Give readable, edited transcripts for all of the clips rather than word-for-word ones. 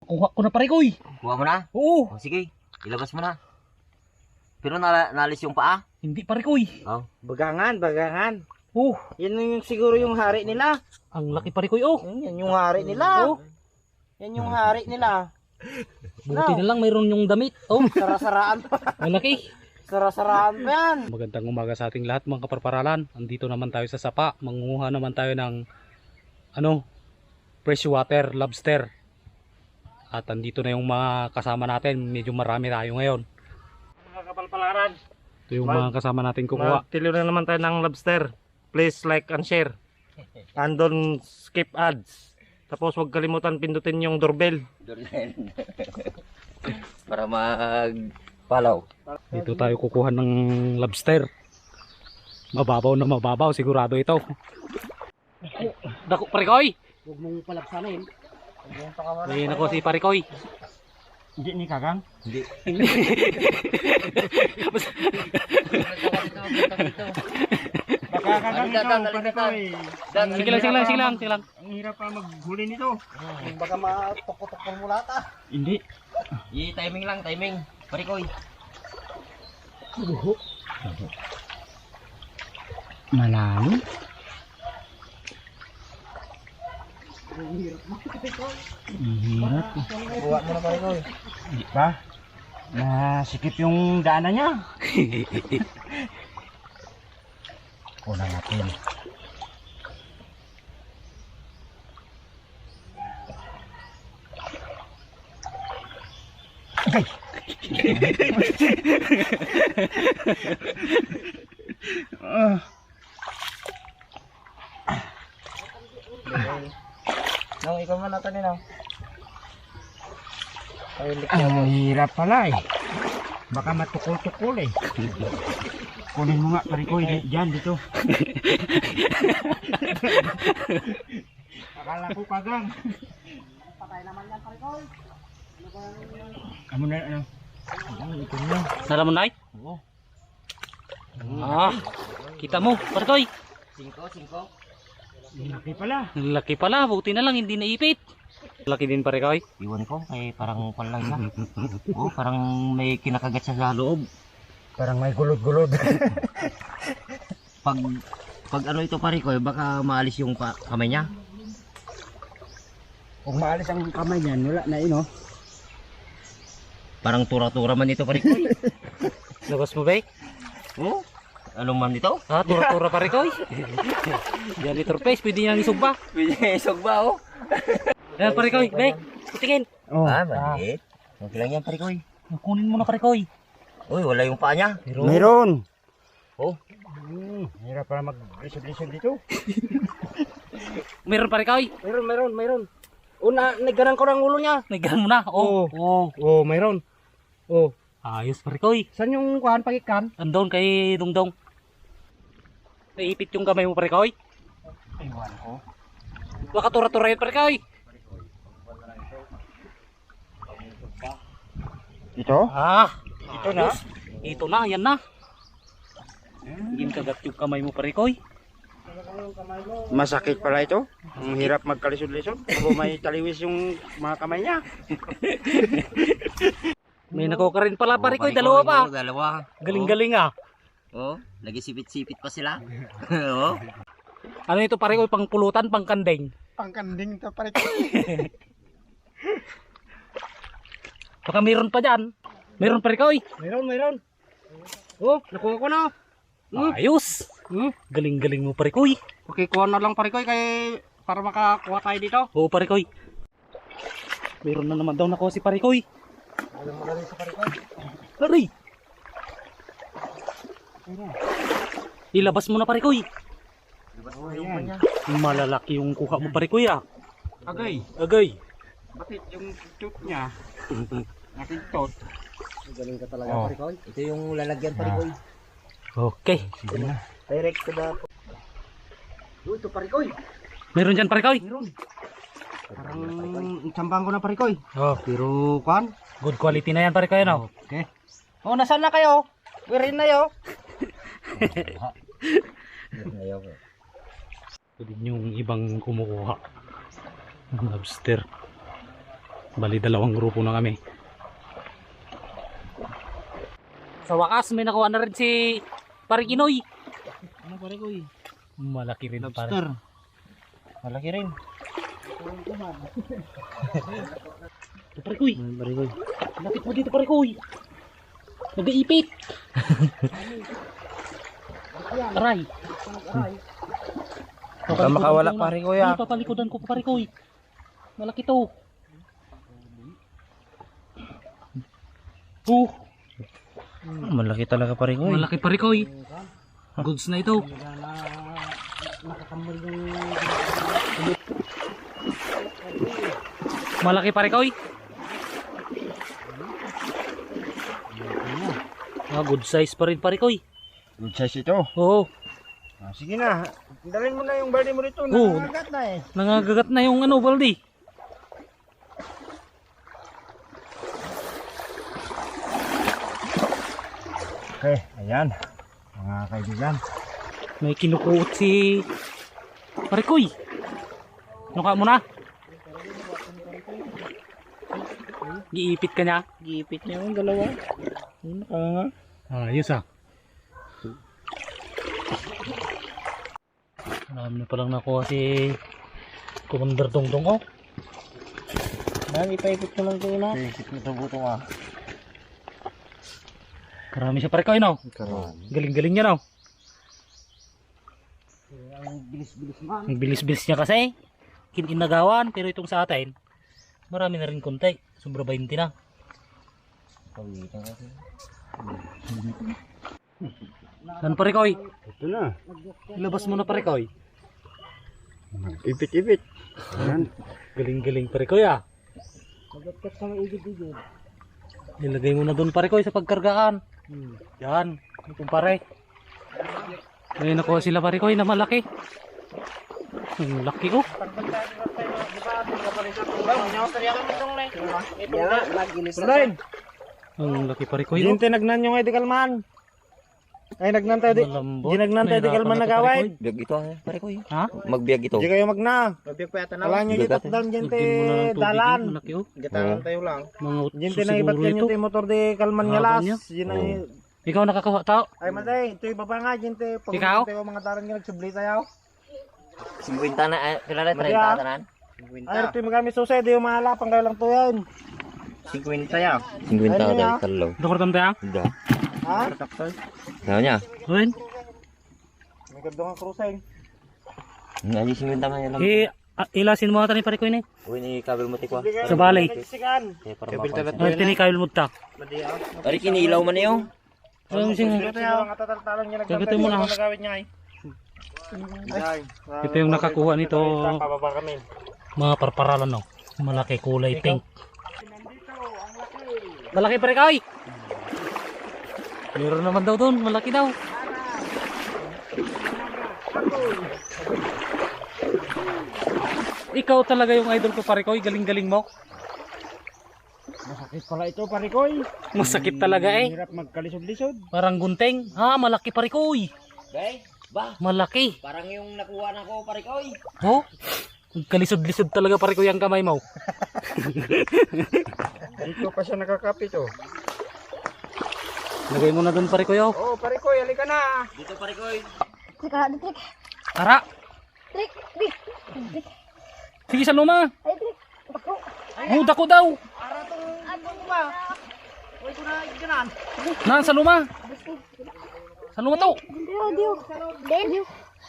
Nakuha ko na pare koy. Kuha mo na? Oo. O, sige, ilabas mo na. Pero nalis yung paa? Hindi pare koy. Oh. Bagangan, bagangan. Oh, Yan yung siguro yung hari nila. ang laki pare koy. Oh. Yan yung hari nila. Oh. Yan yung hari nila. Buti na lang mayroon yung damit. Oh, Sarasaraan pa. ang laki. Sarasaraan pa yan. Magandang umaga sa ating lahat mga kaparparalan. Andito naman tayo sa sapa. Mangunguha naman tayo ng freshwater lobster. At andito na yung mga kasama natin. Medyo marami tayo ngayon. Mga kapalpalaran. Ito yung mga kasama natin kukuha. Magtilo na naman tayo ng lobster. Please like and share. And don't skip ads. Tapos huwag kalimutan pindutin yung doorbell. Para mag-follow. Dito tayo kukuha ng lobster. Mababaw na mababaw. Sigurado ito. Dako, Parikoy! Huwag mong palaksanin. Ayun ako si Parikoy. Hindi ni Kagang. Hindi. Baka Kagang ikaw, Parikoy. Sige lang. Ang hirap pa maghuli nito. Baka matokot-tokol mo lahat ah. Hindi. Timing lang, timing. Parikoy. Malalim. Hirap. Buwa mo na Parikoy. Hindi pa. Nasikip yung daanan niya. Kulang natin. Okay. Nang ikaw man natin ninaw. Ang hirap pala eh. Baka matukol-tukol eh. Kunin mo nga Parikoy dyan dito. Akala ko Kagang. Patay naman yan Parikoy. Kamu na ano? Ito na. Nalamunay? Oo. Ah, kita mo, Parikoy. 5. Laki pala. Laki pala, buti na lang hindi naipit. Laki din Parikoy. Iwan ko, kay parang lang siya. Oh, parang may kinakagat siya sa loob. Parang may gulod-gulod. Pag ano ito Parikoy, baka maalis yung kamay niya. Kung maalis ang kamay niyan, wala na ino. Parang tura-tura man ito Parikoy. Labas mo ba? Oh, ano man ito? Ah, tura-tura Parikoy. Yan ito face, pwede nang isugba. Pwede isog ba oh? Yan Parikoy, be, putingin. Oh. Maliit. Okay lang yan Parikoy. Kunin mo na Parikoy. Uy, wala yung paa niya. Meron. Oh. Hirap para mag-lisod-lisod dito. Meron Parikoy. Meron. Una, nagganang ko ng ulo niya. Naggan mo na. Oh. Oh, mayroon. Oh. Ayos Parikoy. Saan yung kuhan pagikan? Andun kay Dungdong. Naipit yung kamay mo Parikoy. Iwan ko. Baka tura-tura yun Parikoy. Ito? Ah, Ito na? ito na, yan na. Hindi kagat yung kamay mo Parikoy. Masakit pala ito. Ang hirap magkalisod-lisod. Kung may taliwis yung mga kamay niya. May nakuha rin pala Parikoy, Parikoy, dalawa pa. Dalawa. Galing-galing ah. Oh, lagi sipit-sipit pa sila. Oh. Ano ito Parikoy, pang pulutan, pang kandeng. Pangkanding to pare ko. Baka meron pa dyan. Meron Parikoy. Meron. Oh, nakuha ko na. Ayos. Galing-galing mo Parikoy. Okay, kuha na lang pare ko kay para makakuha tayo dito. Oo Parikoy. Meron na naman daw nakuha si Parikoy. Alam mo na sa pare ko. Aray! Ilabas mo na Parikoy. Malalaki yung kuha mo Parikoy ah. Agay. Bakit yung tooth niya? Aking tooth. Galing ka talaga pare ko. Ito yung lalagyan Parikoy. Okay. Direct to the... Ito pare ko. Meron dyan Parikoy. Parang tsambang ko na pare ko. Oh, Pero kuhan? good quality na yan Parikoy ano. Okay. Oh, nasaan na kayo? Wirin na yo. Ayaw ko. Ito din yung ibang kumukuha ng lobster. Bali, dalawang grupo na kami. Sa wakas, may nakuha na rin si Parikinoy. Ano Parikoy? Malaki rin pare. Lobster. Malaki rin. Ito Parikoy. Parikoy. Lapit mo dito Parikoy. Nag-iipit. Aray. Baka makawala Parikoy ah. Hindi, papalikodan ko Parikoy. Malaki to. Malaki talaga Parikoy. Malaki Parikoy. Goods na ito. Malaki Parikoy. Good size pa rin Parikoy. Good size ito. Oo. Sige na. Dalhin mo na yung body mo rito. Oo. Nangangagat na eh. Nangagat na yung ano, baldi. Okay, ayan. Mga kaibigan. May kinukuot si Parikoy. Nuka mo na. Giipit ka niya. Giipit niya yung dalawa. Nakanganga. Ayos ah. Marami na palang nakuha si Commander Dongdong oh. Dahil ipaipit ko lang ito na. Ipaipit mo ito butong ah. Karami siya Parikoy no. Galing-galing niya no. Ang bilis-bilis man. Ang bilis-bilis niya kasi. Kininagawan pero itong sa atin marami na rin konti. Sobra 20 na. Pawitan kasi. Nan Parikoy? Ito na. Ilabas mo na Parikoy. Ipit-ipit. Ayan. Galing-galing Parikoy ah. Magkat sa mga igid-igid. Nilagay mo na doon Parikoy sa pagkargaan. Yan. Itong pare. May nakuha sila Parikoy na malaki. Ang laki oh. Ang laki Parikoy oh. Jinte nagnan yung edical man. Ay nagnan tayo di. Malambot. Ginagnan tayo edical man nagaway. Biag ito ah, Parikoy. Ha? Magbiag ito. Di kayo magna. Magbiag pa yata na. Wala nyo ditap down jinte Lagyan mo na ng tubig. dalan. Ang laki oh. Gatalan tayo lang. Mga Jinte utso na ibat siguro kanyo ito. tayo motor di kalman nga Ah, las. ganyan? Yun ay. Ikaw nakakakuha tao. Ay maday, ito yung baba nga jinte. Pag Ikaw? tayo mga dalan nga nagsubli tayo. 50 na, pila na 30 Matiya. tanan? Ay ito yung magamit susay. Di yung mahalapang kayo lang to yan. 50 ya. 50 Ano dari ya? talo. Dokor tam tayo. Ida. Ha? Nanya. Uwin. May ganda nga cruising. Ngaji 50 man yan lang. Ilasin mo ata ni Parikoy ni. Uy ni kabel mo tikwa. Sa balay. Nagsikan. Kabel talat. Ay tinikayol mo ta. Ari kini ilaw man niyo. Ano sing Ito yung mga tataltalan niya Sagutin mo na. nagawin niya ay. ito yung nakakuha nito. Pababa kami. Mga parparalan no. Malaki kulay pink. Malaki Parikoy. Meron naman daw doon, malaki daw. Ikaw talaga yung idol ko Parikoy, galing-galing mo. Masakit pala ito, Parikoy. Masakit talaga eh. Hirap magkalisod-lisod. Parang gunting. Ha, malaki Parikoy. Bay, ba, Malaki. parang yung nakuha na ko Parikoy. Oh. Kalisod-lisod talaga Parikoy ang kamay mo. Dito pa siya nakakapit oh. Lagay mo na doon Parikoy oh. Oh, Parikoy, halika na. Dito Parikoy. Teka, trik. Tara. Trik, trik. Sige sa luma. Ay, trik. Bako. Muda ko daw. Ara tong ano ba? Oy ko na ganan. Naan sa luma. Sa luma to. Dio, dio. Den. Dio.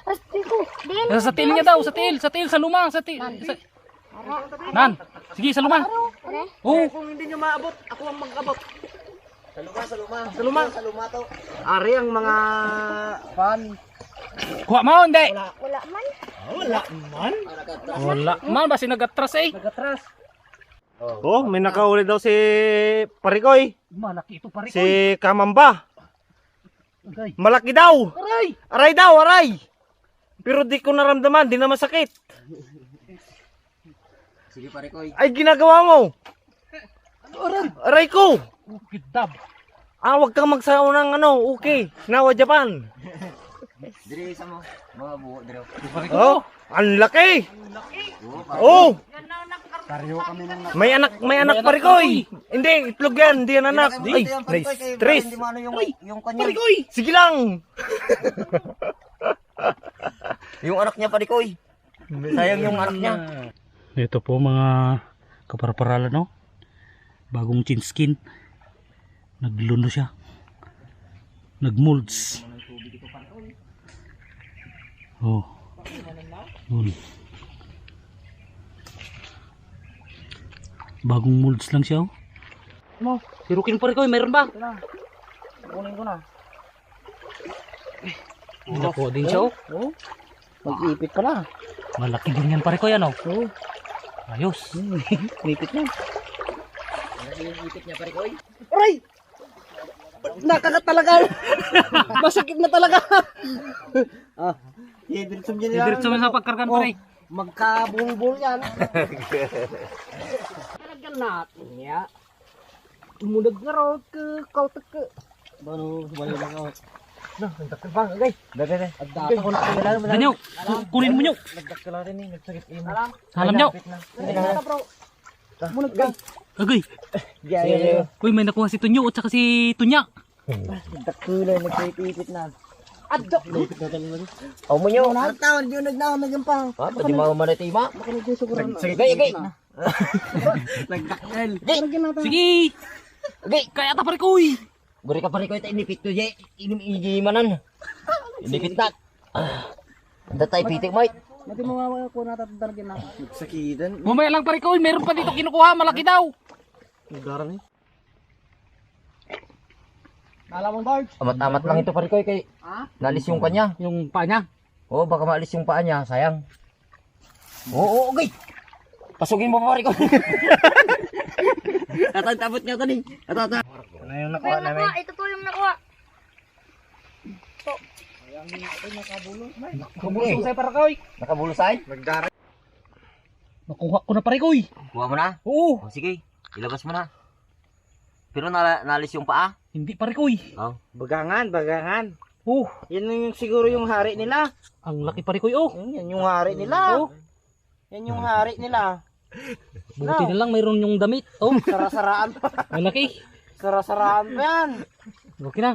Asti ko. Den. Sa tail niya daw, sa tail, sa luma, sa tail. Nan. Sige sa luma. Are. Oh. Kung hindi niyo maabot, ako ang mag-abot. Sa luma, sa luma. Sa luma. Sa luma to. Ari ang mga fan. Kuha mo hindi. Wala man. Wala man. Wala. Man basi nagatras eh. Nagatras. Oh, may nakauli daw si Parikoy. Malaki ito Parikoy. Si Kamamba. Okay. Malaki daw. Aray. Aray daw, aray. Pero di ko naramdaman, di na masakit. Sige Parikoy. Ay, ginagawa mo. Aray ko. Ukit dab. Wag kang magsawa ng ano, okay. Nawa Japan. Dire sa mo. Mga buo dire. Oh, ang laki. Oh. May anak pare ko eh. Hindi, itlog yan, hindi yan anak. Ay, Tris. Yung kanya. Sige lang. Yung anak niya parikoy. Sayang yung anak niya. Ito po mga kaparaparalan, no? Bagong chin skin. Nagluno siya. Nagmolds. Oh. Yun. Bagong molds lang siya, oh. Mo, Sirukin pa rin ko, mayroon ba? kunin ko na. Nakuha din siya, oh. Oh. Mag-ipit pala. Malaki din yan pare ko yan, oh. Oo. Ayos. Ipit na. Yung ipit niya parikoy. Aray! Nakakat talaga. Masakit na talaga. Diretso mo dyan. Diretso mo sa pagkargan pare. Magkabulbul yan. Talagang natin ya. Tumulag na raw ke kautak ke. Baru wala lang ako. Nah, nagdakal bang agay. Dede. Agdata ko na kailangan mo. Danyo, kunin mo nyo. Nagdakal rin ni nagsakit imo. Salam nyo. Bro. Munag ka. Agay. Yeah. Uy, may nakuha si Tunyo at saka si Tunya. Nagdakulay nagpipit na. Adok. Aw mo nyo. Taon di nagnaon nagampang. Ha, pwede mo manatima. Gay, gay. Nagdakal. Sige. Gay, Kaya ta pare ko, uy. buri ka pare ko ito inipit to je. Inimigimanan. Inipit na. Datay pitik mo. Mati mo nga ko natatargin na. Nagsakidan. Mamaya lang pare ko, uy. Meron pa dito kinukuha, malaki daw. Nagdaran eh. Alam mo, Bart? Amat-amat lang ito pare ko kay. Nalis yung kanya. Yung paa niya. Oh, baka maalis yung paa niya, sayang. Oo, okay. Pasugin mo pare ko. Tatabot niya tani. Atata. Ano yung Ito nakuha yung namin? nakuha. Ito po yung nakuha. Nakabulsay Say para ko, uy. Nakabulsay? Nagdaran. Nakuha ko na pare ko, uy. Kuha mo na. Oo. Oh, sige, ilabas mo na. Pero nalis yung paa. Hindi pare ko, uy. Oh. Bagangan, bagangan. Oh, Yan yung siguro yung hari nila. ang laki pare ko, oh. Yan yung hari nila. Oh. Yan yung hari nila. Buti na lang mayroon yung damit. Oh, Sarasaraan pa. malaki. Sarasaraan pa yan. Okay na.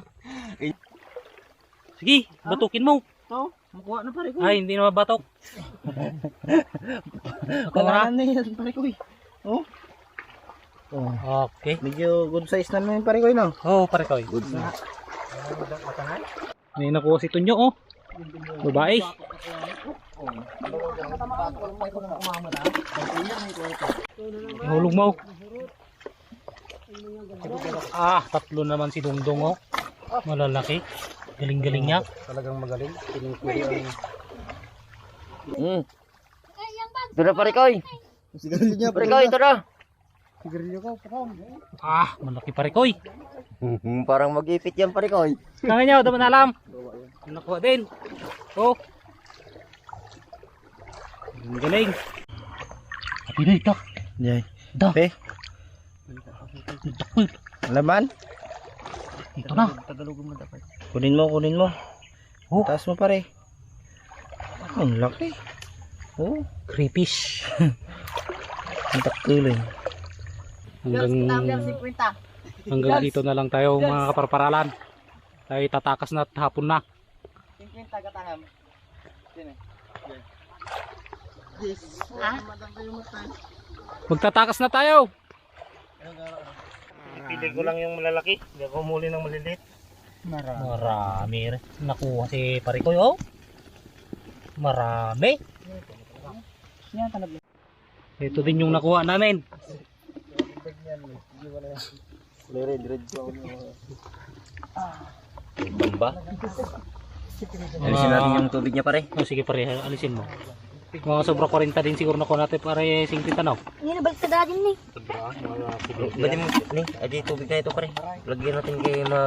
Sige, batukin mo. To, makuha na pare ko. Ay, hindi na mabatok. Bagangan na yan pare ko. Oh, Okay. medyo good size na naman pare ko no. Oh, pare ko. Good na. May nakuha si Tunyo, oh. Babae. Hulog mo. Ah, tatlo naman si Dongdong, oh. Malalaki. Galing-galing niya. Talagang magaling. Ito na pare ko. Pare ko, ito na. Ah, malaki pare ko. Parang mag-ipit yan pare ko. Kaya niyo, dapat alam. Nakuha din. Oh. Galing. Tapi na ito. Yay. Da. Pe, Takul. laman. Ito na. Kunin mo, kunin mo. Oh. Taas mo pare. Ang laki. Oh, Creepish. ang takulay. Hanggang dito na lang tayo mga kaparparalan. Tayo tatakas na at hapon na. Magtatakas na tayo. Pili ko lang yung malalaki. Hindi ako umuli ng maliliit. Marami rin. Nakuha si Parikoy, oh. Marami. Ito din yung nakuha namin. Bamba. Alisin natin yung tubig niya pare. Oh, sige pare, alisin mo. Mga sobra 40 din siguro nakuha natin pare 50 na. Yan na balik sa dadin ni. Pwede mo, ni, adi tubig na ito pare. Lagyan natin kayo na...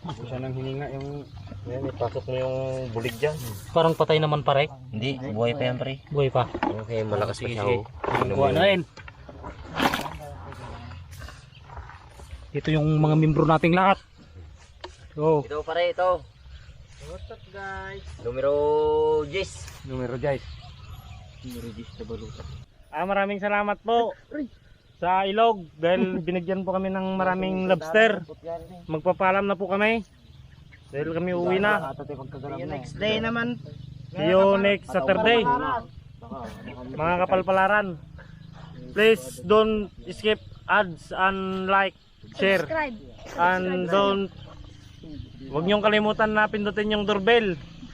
Gusto nang hininga yung... Yan, ipasok mo yung bulig dyan. Parang patay naman pare. Hindi, buhay pa yan pare. Buhay pa. Okay, malakas pa Sige, siya. sige. Oh. Nakuha na rin. Ito yung mga membro nating lahat. Oh, Ito pare, ito. What's up guys? Numero 10. numero guys. Numero 10 na baluta. Maraming salamat po sa ilog dahil binigyan po kami ng maraming lobster. Magpapaalam na po kami dahil kami uwi na. Next day naman. See you next Saturday. Mga kapalpalaran. Please don't skip ads and like, share. Subscribe. And don't, huwag niyong kalimutan na pindutin yung doorbell